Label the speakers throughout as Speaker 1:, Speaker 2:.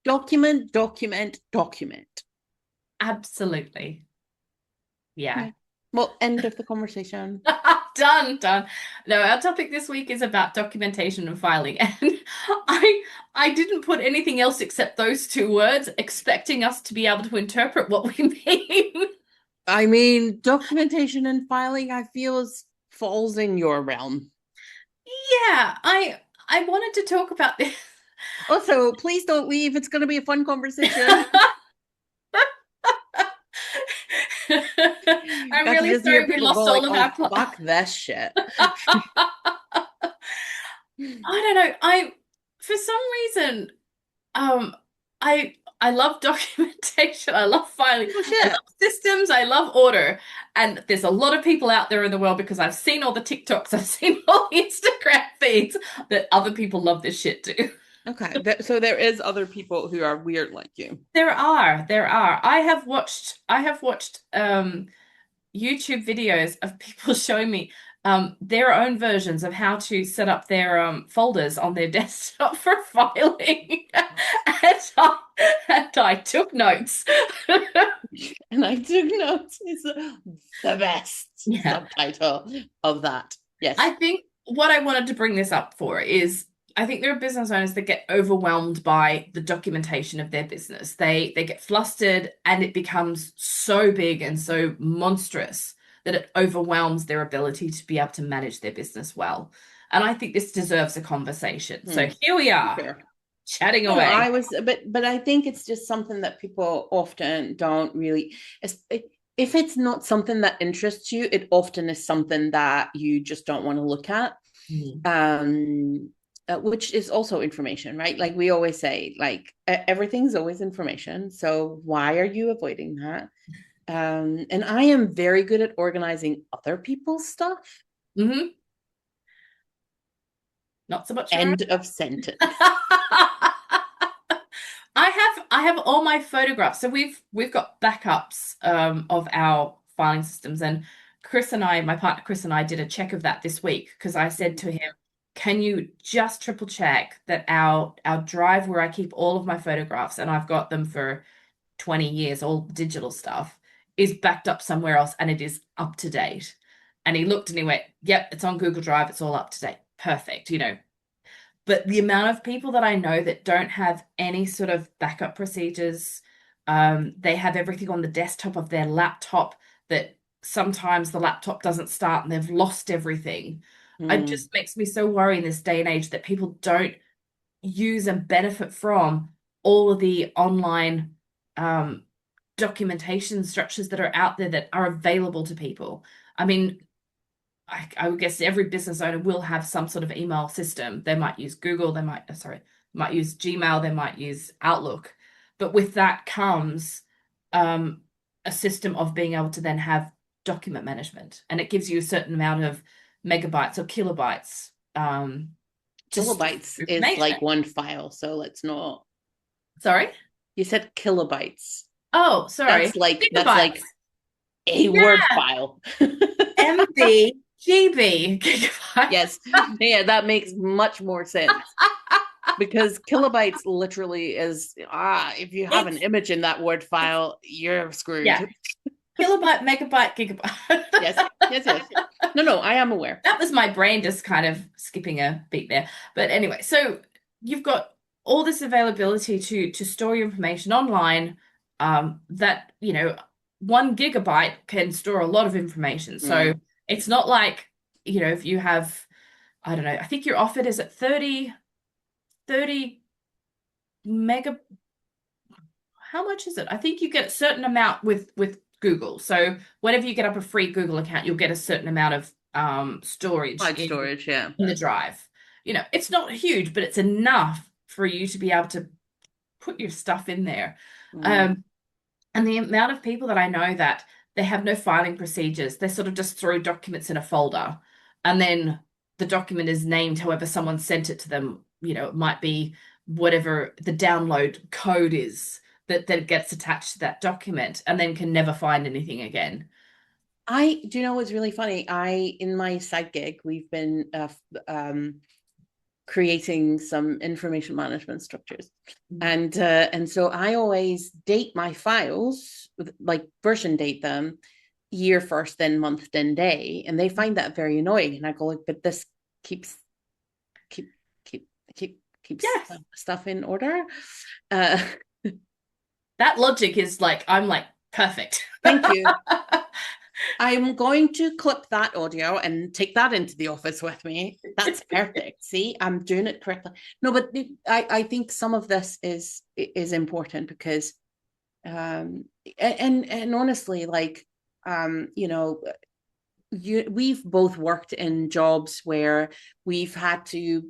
Speaker 1: Document, document, document.
Speaker 2: Absolutely. Yeah.
Speaker 1: Okay. Well, end of the conversation.
Speaker 2: Done, done. No, our topic this week is about documentation and filing. And I didn't put anything else except those two words, expecting us to be able to interpret what we mean.
Speaker 1: I mean, documentation and filing, I feel falls in your realm.
Speaker 2: Yeah, I wanted to talk about this.
Speaker 1: Also, please don't leave. It's going to be a fun conversation.
Speaker 2: I'm
Speaker 1: Got to
Speaker 2: really
Speaker 1: just hear
Speaker 2: sorry we
Speaker 1: people go
Speaker 2: lost
Speaker 1: like,
Speaker 2: all of
Speaker 1: "Oh,
Speaker 2: our pl
Speaker 1: fuck this shit."
Speaker 2: I don't know. I for some reason Um, I love documentation. I love filing.
Speaker 1: Oh
Speaker 2: I love
Speaker 1: shit.
Speaker 2: systems. I love order. And there's a lot of people out there in the world because I've seen all the TikToks, I've seen all the Instagram feeds that other people love this shit too.
Speaker 1: Okay, so there is other people who are weird like you.
Speaker 2: There are. I have watched YouTube videos of people showing me their own versions of how to set up their folders on their desktop for filing. And I took notes.
Speaker 1: And I took notes. It's the best
Speaker 2: Yeah.
Speaker 1: subtitle of that. Yes.
Speaker 2: I think what I wanted to bring this up for is I think there are business owners that get overwhelmed by the documentation of their business. They get flustered and it becomes so big and so monstrous that it overwhelms their ability to be able to manage their business well. And I think this deserves a conversation. So
Speaker 1: Hmm.
Speaker 2: here we are,
Speaker 1: Fair.
Speaker 2: chatting
Speaker 1: No,
Speaker 2: away.
Speaker 1: I was, but I think it's just something that people often don't really. If it's not something that interests you, it often is something that you just don't want to look at.
Speaker 2: Mm.
Speaker 1: Which is also information, right? Like we always say, like everything's always information. So why are you avoiding that? And I am very good at organizing other people's stuff.
Speaker 2: Hmm. Not so much your own.
Speaker 1: End of sentence.
Speaker 2: I have all my photographs. So we've got backups of our filing systems, and Chris and I, my partner Chris and I, did a check of that this week because I said to him, "Can you just triple check that our drive where I keep all of my photographs, and I've got them for 20 years, all digital stuff, is backed up somewhere else and it is up to date?" And he looked and he went, "Yep, it's on Google Drive. It's all up to date. Perfect." But the amount of people that I know that don't have any sort of backup procedures, they have everything on the desktop of their laptop that sometimes the laptop doesn't start and they've lost everything. It
Speaker 1: Mm.
Speaker 2: just makes me so worried in this day and age that people don't use and benefit from all of the online um, documentation structures that are out there that are available to people. I mean, I would guess every business owner will have some sort of email system. They might use Google, might use Gmail, they might use Outlook. But with that comes um, a system of being able to then have document management. And it gives you a certain amount of megabytes or kilobytes to store
Speaker 1: Kilobytes is
Speaker 2: information.
Speaker 1: like one file, so let's not.
Speaker 2: Sorry?
Speaker 1: You said kilobytes.
Speaker 2: Oh, sorry.
Speaker 1: That's like
Speaker 2: Gigabytes.
Speaker 1: a word
Speaker 2: Yeah.
Speaker 1: file.
Speaker 2: MB, GB, gigabytes.
Speaker 1: Yes. Yeah, that makes much more sense. Because kilobytes literally is if you have an
Speaker 2: It's
Speaker 1: image in that word file, you're
Speaker 2: yeah.
Speaker 1: screwed.
Speaker 2: Kilobyte, megabyte, gigabyte.
Speaker 1: Yes, yes, yes. No, I am aware.
Speaker 2: That was my brain just kind of skipping a beat there. But anyway, so you've got all this availability to store your information online. That 1 gigabyte can store a lot of information. So
Speaker 1: Mm.
Speaker 2: it's not like, if you have, I don't know, I think your offered is at 30 mega. How much is it? I think you get a certain amount with Google. So whenever you get up a free Google account, you'll get a certain amount of storage
Speaker 1: Cloud storage, yeah.
Speaker 2: in the drive. It's not huge, but it's enough for you to be able to put your stuff in there.
Speaker 1: Mm.
Speaker 2: Um, and the amount of people that I know that they have no filing procedures, they sort of just throw documents in a folder, and then the document is named however someone sent it to them. It might be whatever the download code is that gets attached to that document, and then can never find anything again.
Speaker 1: I do you know what's really funny? In my side gig, we've been creating some information management structures. And so I always date my files, like version date them year first, then month, then day. And they find that very annoying. And I go like, but this keeps keep keep keeps
Speaker 2: Yes.
Speaker 1: stuff in order. Uh,
Speaker 2: That logic is like, I'm like, perfect.
Speaker 1: thank you. I'm going to clip that audio and take that into the office with me. That's perfect. See, I'm doing it correctly. No, but I think some of this is important because and honestly, like you know, we've both worked in jobs where we've had to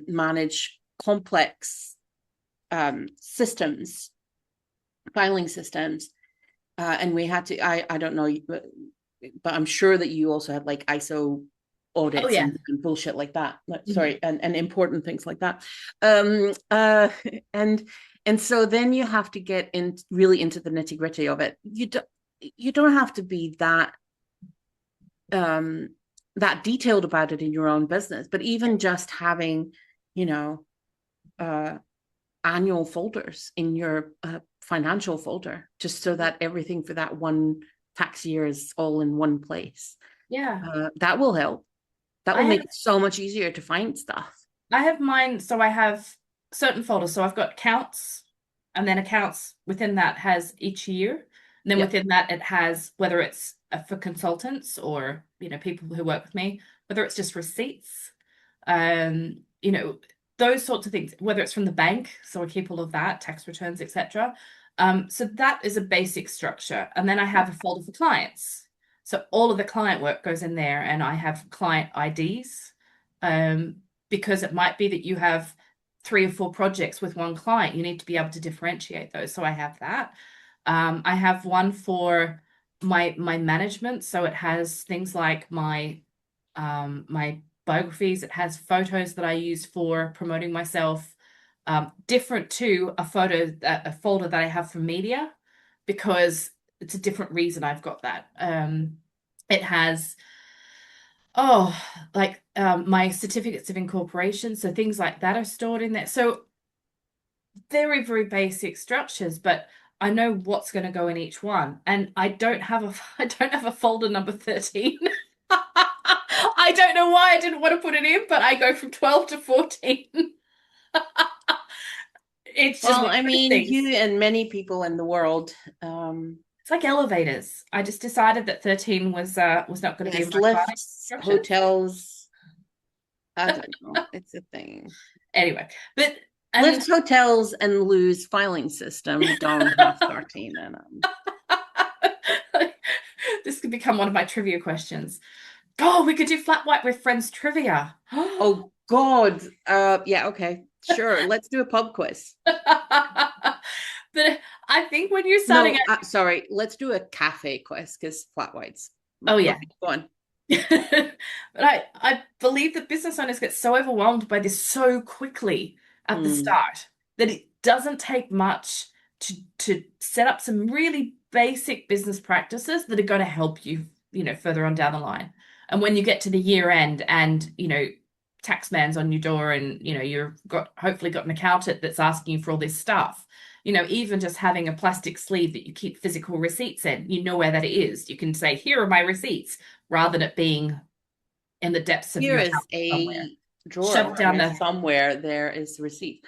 Speaker 1: manage complex systems, filing systems, and we had to. I don't know, but I'm sure that you also had like ISO
Speaker 2: Oh
Speaker 1: audits
Speaker 2: yeah.
Speaker 1: and bullshit like that.
Speaker 2: Mhm.
Speaker 1: Sorry, and important things like that. Um, uh, and and so then you have to get in really into the nitty gritty of it. You don't have to be um that detailed about it in your own business, but even just having, you know, uh annual folders in your financial folder, just so that everything for that one tax year is all in one place.
Speaker 2: Yeah.
Speaker 1: That will help. That
Speaker 2: I
Speaker 1: will make
Speaker 2: have
Speaker 1: it so much easier to find stuff.
Speaker 2: I have mine, so I have certain folders. So I've got accounts, and then accounts within that has each year. And then
Speaker 1: Yep.
Speaker 2: within that, it has whether it's for consultants or, people who work with me, whether it's just receipts, you know, those sorts of things, whether it's from the bank. So I keep all of that, tax returns, etc. So that is a basic structure. And then I have a folder for clients. So all of the client work goes in there, and I have client IDs. Um, because it might be that you have 3 or 4 projects with one client. You need to be able to differentiate those. So I have that. I have one for my management. So it has things like my biographies. It has photos that I use for promoting myself. Different to a folder that I have for media, because it's a different reason I've got that. It has Oh, like my certificates of incorporation. So things like that are stored in there. So very, very basic structures, but I know what's going to go in each one. And I don't have a I don't have a folder number 13. I don't know why I didn't want to put it in, but I go from 12 to 14. It's just
Speaker 1: Well,
Speaker 2: one
Speaker 1: I
Speaker 2: of those
Speaker 1: mean, you
Speaker 2: things.
Speaker 1: and many people in the world,
Speaker 2: It's like elevators. I just decided that 13 was not going to be
Speaker 1: yes,
Speaker 2: my filing
Speaker 1: lifts,
Speaker 2: instructions.
Speaker 1: hotels. I don't know. It's a thing.
Speaker 2: Anyway, but and
Speaker 1: Lifts, hotels, and Lou's filing system don't have 13 in them.
Speaker 2: this could become one of my trivia questions. Oh, we could do flat white with friends trivia.
Speaker 1: Oh God. Yeah, okay. Sure. Let's do a pub quiz.
Speaker 2: But I think when you're starting
Speaker 1: No,
Speaker 2: out,
Speaker 1: sorry. Let's do a cafe quiz because flat whites.
Speaker 2: oh yeah.
Speaker 1: Okay, go on.
Speaker 2: But I believe that business owners get so overwhelmed by this so quickly at the
Speaker 1: Mm.
Speaker 2: start that it doesn't take much to set up some really basic business practices that are going to help you, further on down the line. And when you get to the year end and, taxman's on your door and, you've hopefully got an accountant that's asking you for all this stuff. Even just having a plastic sleeve that you keep physical receipts in, you know where that is. You can say, here are my receipts, rather than it being in the depths of
Speaker 1: Here
Speaker 2: your
Speaker 1: is
Speaker 2: house somewhere.
Speaker 1: a drawer
Speaker 2: Shoved down
Speaker 1: where
Speaker 2: the
Speaker 1: somewhere there is receipt.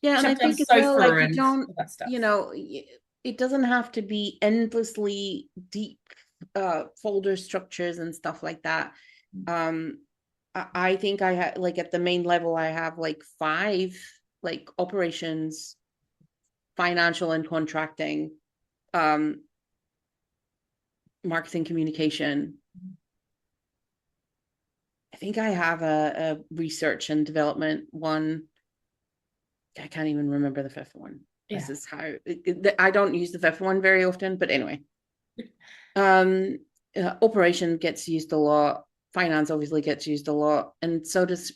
Speaker 1: Yeah, and I
Speaker 2: shoved down the
Speaker 1: think as well,
Speaker 2: sofa
Speaker 1: like you
Speaker 2: and
Speaker 1: don't,
Speaker 2: all that
Speaker 1: you
Speaker 2: stuff.
Speaker 1: know, it doesn't have to be endlessly deep folder structures and stuff like that. Um, I think I have like at the main level, I have like 5 like operations, financial and contracting, um, marketing communication. I think I have a research and development one. I can't even remember the 5th one. This
Speaker 2: Yeah.
Speaker 1: is how I don't use the 5th one very often, but anyway. Um, operation gets used a lot. Finance obviously gets used a lot, and so does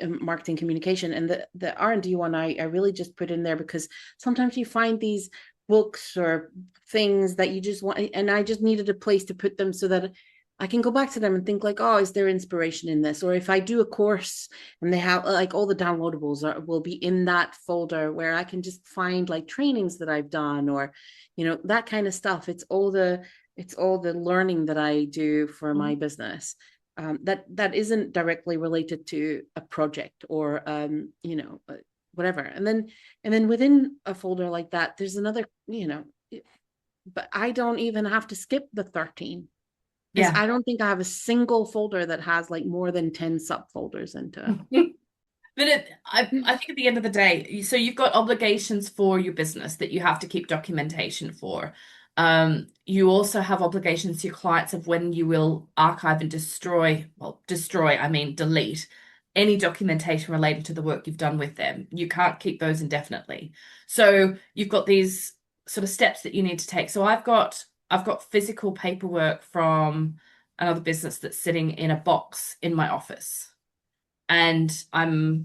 Speaker 1: marketing communication. And the R&D one, I really just put in there because sometimes you find these books or things that you just want, and I just needed a place to put them so that I can go back to them and think like, oh, is there inspiration in this? Or if I do a course and they have like all the downloadables will be in that folder where I can just find like trainings that I've done or, that kind of stuff. It's all the learning that I do for my
Speaker 2: Mhm.
Speaker 1: business. That isn't directly related to a project or whatever. And then within a folder like that, there's another, but I don't even have to skip the 13 because
Speaker 2: Yeah.
Speaker 1: I don't think I have a single folder that has like more than 10 subfolders into it.
Speaker 2: But I think at the end of the day, so you've got obligations for your business that you have to keep documentation for. You also have obligations to your clients of when you will archive and destroy, well, destroy, I mean, delete any documentation related to the work you've done with them. You can't keep those indefinitely. So you've got these sort of steps that you need to take. So I've got physical paperwork from another business that's sitting in a box in my office. And I've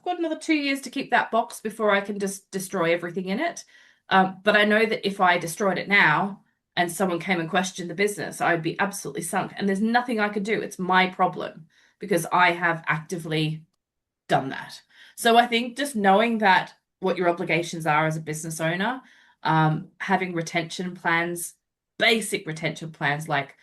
Speaker 2: got another 2 years to keep that box before I can just destroy everything in it. But I know that if I destroyed it now and someone came and questioned the business, I'd be absolutely sunk. And there's nothing I could do. It's my problem because I have actively done that. So I think just knowing that what your obligations are as a business owner, having retention plans, basic retention plans, like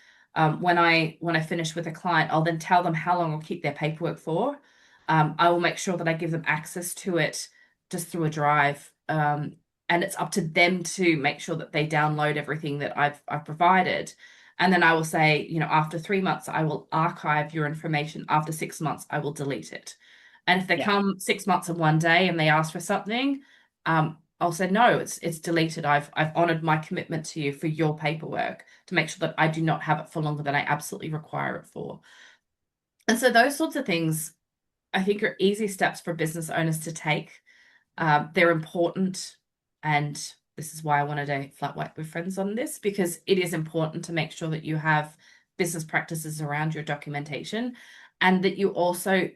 Speaker 2: when I finish with a client, I'll then tell them how long I'll keep their paperwork for. I will make sure that I give them access to it just through a drive. And it's up to them to make sure that they download everything that I've provided. And then I will say, after 3 months, I will archive your information. After 6 months, I will delete it. And if they
Speaker 1: Yeah.
Speaker 2: come 6 months and one day and they ask for something, I'll say no, it's deleted. I've honored my commitment to you for your paperwork to make sure that I do not have it for longer than I absolutely require it for. And so those sorts of things, I think, are easy steps for business owners to take. They're important, and this is why I wanted to flat white with friends on this because it is important to make sure that you have business practices around your documentation, and that you also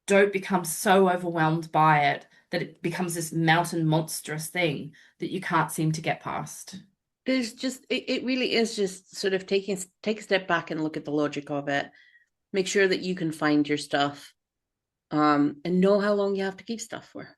Speaker 2: don't become so overwhelmed by it that it becomes this mountain monstrous thing that you can't seem to get past.
Speaker 1: It really is just sort of take a step back and look at the logic of it. Make sure that you can find your stuff, and know how long you have to keep stuff for.